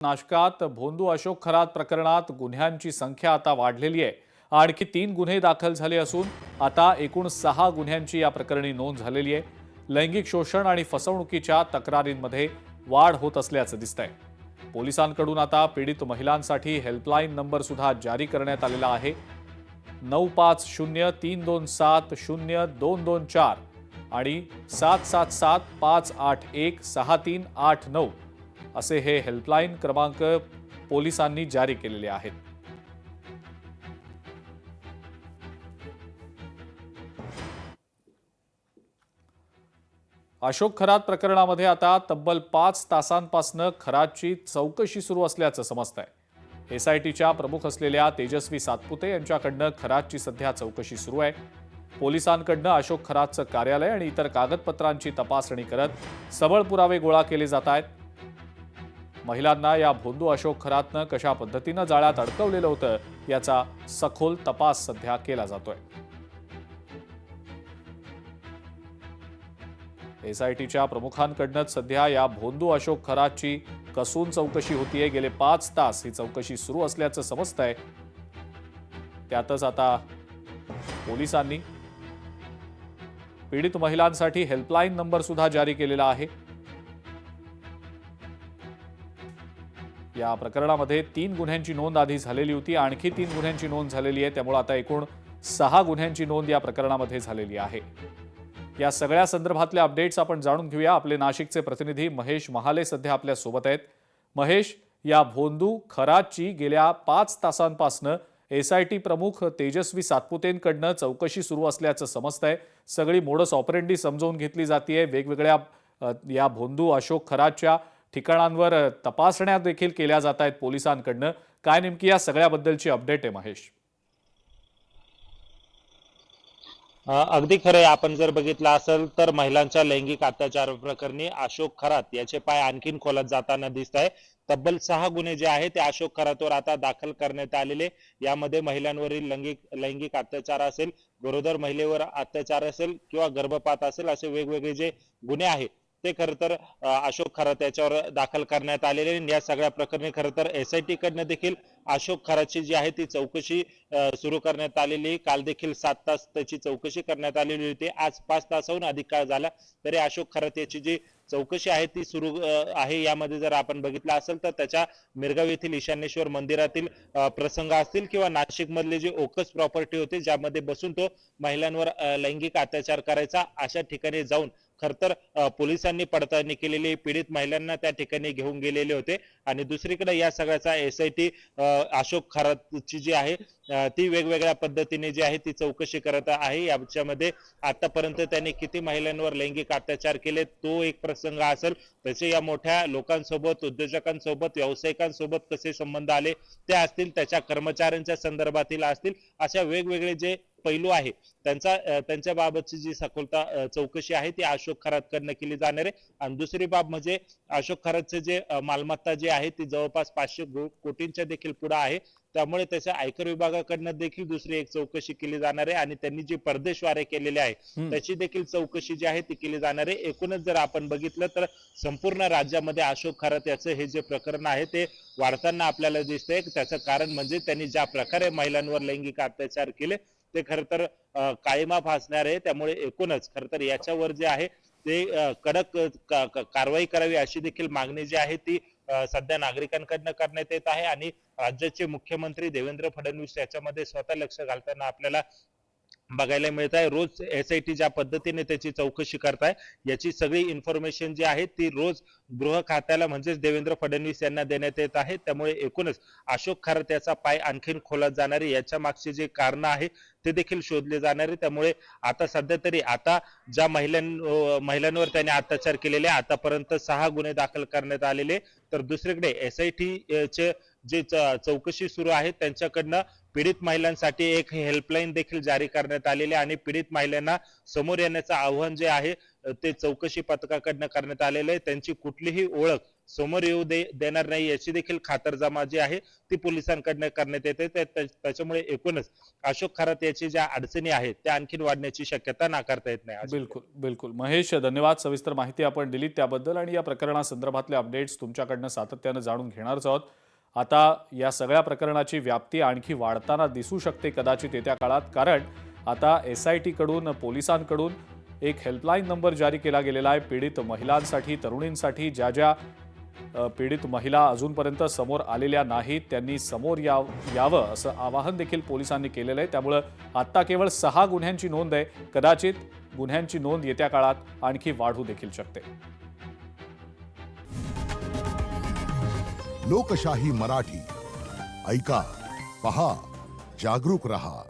नाशकात भोंदू अशोक खरात प्रकरणात गुन्ह्यांची संख्या आता वाढलेली आहे। आणखी 3 गुन्हे दाखल झाले असून आता एकूण 6 गुन्ह्यांची या प्रकरणी नोंद झालेली आहे। लैंगिक शोषण आणि फसवणुकीच्या तक्रारींमध्ये वाढ होत असल्याचं दिसतंय। पोलिसांकडून आता पीडित महिलांसाठी हेल्पलाईन नंबर सुद्धा जारी करण्यात आलेला आहे। 9503270224 आणि 7775816389 असे हे हेल्पलाईन क्रमांक पोलिसांनी जारी केलेले आहेत। अशोक खरात प्रकरणामध्ये आता तब्बल 5 तासांपासून खरातची चौकशी सुरू असल्याचं समजतंय। एसआयटीच्या प्रमुख असलेल्या तेजस्वी सातपुते यांच्याकडनं खरातची सध्या चौकशी सुरू आहे। पोलिसांकडनं अशोक खरातचं कार्यालय आणि इतर कागदपत्रांची तपासणी करत सबळ पुरावे गोळा केले जात आहेत। महिलांना या भोंदू अशोक खरातनं कशा पद्धतीनं जाळ्यात अडकवलेलं होतं याचा सखोल तपास सध्या केला जातोय। एसआयटीच्या प्रमुखांकडनं सध्या या भोंदू अशोक खरातची कसून चौकशी होतीये। गेले 5 तास ही चौकशी सुरू असल्याचं समजतंय। त्यातच आता पोलिसांनी पीडित महिलांसाठी हेल्पलाईन नंबर सुद्धा जारी केलेला आहे। या प्रकरणामध्ये 3 गुन्ह्यांची नोंद आधी झालेली होती, आणखी 3 गुन्ह्यांची नोंद झालेली आहे। त्यामुळे आता एकूण 6 गुन्ह्यांची नोंद या प्रकरणामध्ये झालेली आहे। या सगळ्या संदर्भातले अपडेट्स आपण जाणून घेऊया। आपले नाशिकचे प्रतिनिधी महेश महाले सध्या आपल्या सोबत आहेत। महेश, या भोंदू खरातची गेल्या 5 तासांपासून एसआयटी प्रमुख तेजस्वी सातपुतेंकडनं चौकशी सुरू असल्याचं समजतंय। सगळी मोडस ऑपरेंडी समजून घेतली जाते। वेगवेगळ्या या भोंदू अशोक खरातच्या ठिकाणांवर तपासण्या देखील केल्या जात आहेत पोलिसांकडनं। काय नेमकी या सगळ्याबद्दलची अपडेट आहे महेश? अगदी खरंय। आपण जर बघितलं असेल तर महिलांच्या लैंगिक अत्याचार प्रकरणी अशोक खरात याचे पाय आणखीन खोलात जाताना दिसत आहे। तब्बल 6 गुन्हे जे आहेत ते अशोक खरातवर आता दाखल करण्यात आलेले। यामध्ये महिलांवरील लैंगिक अत्याचार असेल, गरोदर महिलेवर अत्याचार असेल किंवा गर्भपात असेल, असे वेगवेगळे जे गुन्हे आहेत ते खरं तर अशोक खरात याच्यावर दाखल करण्यात आलेले। या सगळ्या प्रकरणी खरं तर एसआयटी कडनं देखील अशोक खरातची जी आहे ती चौकशी सुरू करण्यात आलेली। काल देखील 7 तास त्याची चौकशी करण्यात आलेली होती। आज 5 तासाहून अधिक काळ झाला तरी अशोक खरात याची जी चौकशी आहे ती सुरू आहे। यामध्ये जर आपण बघितलं असेल तर त्याच्या मिरगाव येथील ईशान्येश्वर मंदिरातील प्रसंग असतील किंवा नाशिक मधले जे ओकस प्रॉपर्टी होते ज्यामध्ये बसून तो महिलांवर लैंगिक अत्याचार करायचा, अशा ठिकाणी जाऊन खरतर पोलिसांनी पडताळणी केलेली, पीडित महिलांना त्या ठिकाणी घेऊन गेलेले होते। आणि दुसरीकडे या सगळ्याचा एसआयटी अशोक खरातची जी आहे ती वेगवेगळ्या पद्धतीने जी आहे ती चौकशी करत आहे। याच्यामध्ये आतापर्यंत त्यांनी किती महिलांवर लैंगिक अत्याचार केले तो एक प्रसंग असेल, त्याचे या मोठ्या लोकांसोबत, उद्योजकांसोबत, व्यावसायिकांसोबत कसे संबंध आले ते असतील, त्याच्या कर्मचाऱ्यांच्या संदर्भातील असतील, अशा वेगवेगळे जे पैलू आहे त्यांच्या बाबतची जी सखोलता चौकशी आहे ती अशोक खरातकडनं केली जाणार आहे। आणि दुसरी बाब म्हणजे अशोक खरातचे जे मालमत्ता जी आहे ती जवळपास 500 कोटींच्या देखील पुढे आहे। त्यामुळे त्याच्या आयकर विभागाकडनं देखील दुसरी एक चौकशी केली जाणार आहे आणि त्यांनी जे परदेशवारे केलेले आहे त्याची देखील चौकशी जी आहे ती केली जाणार आहे। एकूणच जर आपण बघितलं तर संपूर्ण राज्यामध्ये अशोक खरात याचं हे जे प्रकरण आहे ते वाढताना आपल्याला दिसतंय। त्याचं कारण म्हणजे त्यांनी ज्या प्रकारे महिलांवर लैंगिक अत्याचार केले ते खरं तर कायमाफ असणार आहे। त्यामुळे एकूणच खरं तर याच्यावर जे आहे ते कडक कारवाई करावी अशी देखील मागणी जी आहे ती सध्या नागरिकांकडनं करण्यात येत आहे। आणि राज्याचे मुख्यमंत्री देवेंद्र फडणवीस याच्यामध्ये स्वतः लक्ष घालताना आपल्याला बघायला मिळत आहे। रोज एसआयटी ज्या पद्धतीने त्याची चौकशी करताय याची सगळी इन्फॉर्मेशन जी आहे ती रोज गृह खात्याला म्हणजेच देवेंद्र फडणवीस यांना देण्यात येत आहे। त्यामुळे एकूणच अशोक खरात याचा पाय आणखीन खोलात जाणार आहे, याच्या मागचे जे कारण आहे ते देखील शोधले जाणार आहे। त्यामुळे आता सध्या तरी आता ज्या महिलांवर त्याने अत्याचार केलेले आतापर्यंत 6 गुन्हे दाखल करण्यात आलेले, तर दुसरीकडे एसआयटी चे जे चौकशी सुरू आहे त्यांच्याकडनं पीडित महिलांसाठी एक हेल्पलाईन देखील जारी करण्यात आलेली आणि पीडित महिलांना समोर येण्याचं आव्हान जे आहे ते चौकशी पथकाकडनं करण्यात आलेलं आहे। त्यांची कुठलीही ओळख समोर येऊ देणार नाही याची देखील खातरजमा जी आहे ती पोलिसांकडनं करण्यात येते. त्याच्यामुळे एकूणच अशोक खरात याची ज्या अडचणी आहेत त्या आणखीन वाढण्याची शक्यता नाकारता येत नाही. बिलकुल बिलकुल महेश, धन्यवाद. सविस्तर माहिती आपण दिलीत त्याबद्दल आणि या प्रकरणासंदर्भातले अपडेट्स तुमच्याकडनं सातत्यानं जाणून घेणारच आहोत. आता या सगळ्या प्रकरणाची व्याप्ती आणखी वाढताना दिसू शकते कदाचित येत्या काळात, कारण आता SIT कडून, पोलिसांकडून एक हेल्पलाईन नंबर जारी केला गेलेला आहे पीडित महिलांसाठी, तरुणींसाठी. ज्या पीडित महिला अजूनपर्यंत समोर आलेल्या नाहीत त्यांनी समोर यावं असं आवाहन देखील पोलिसांनी केलेलं आहे. त्यामुळं आत्ता केवळ 6 गुन्ह्यांची नोंद आहे. कदाचित गुन्ह्यांची नोंद येत्या काळात आणखी वाढू देखील शकते. लोकशाही मराठी ऐका, पहा, जागरूक रहा.